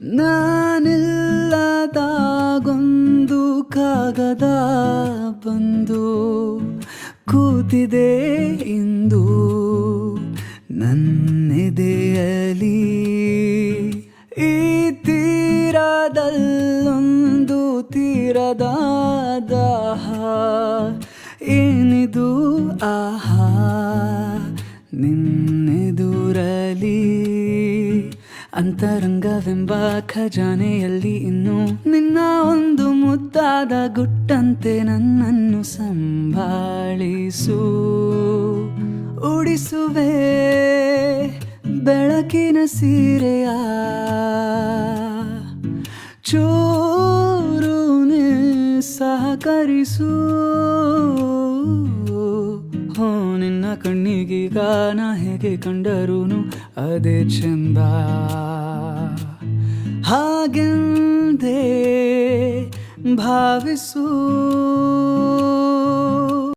ನಾನಿಲ್ಲದಾಗೊಂದು ಕಾಗದ ಬಂದು ಕೂತಿದೆ ಇಂದು ನನ್ನೆದೆಯಲಿ. ಈ ತೀರದಲ್ಲೊಂದು ತೀರದ ದಾಹ ಏನಿದು ಆಹಾ ನಿನ್ನೆದುರಲಿ. ಅಂತರಂಗವೆಂಬ ಖಜಾನೆಯಲ್ಲಿ ಇನ್ನು ನಿನ್ನ ಒಂದು ಮುದ್ದಾದ ಗುಟ್ಟಂತೆ ನನ್ನನ್ನು ಸಂಭಾಳಿಸು. ಉಡಿಸುವೆ ಬೆಳಕಿನ ಸೀರೆಯ ಚೂರು ಸಹಕರಿಸು. ನಿನ್ನ ಕಣ್ಣಿಗೀಗ ನಾ ಹೇಗೆ ಕಂಡರೂನು ಅದೇ ಚಂದ. ಹಾಗೆಂದೇ ಭಾವಿಸು.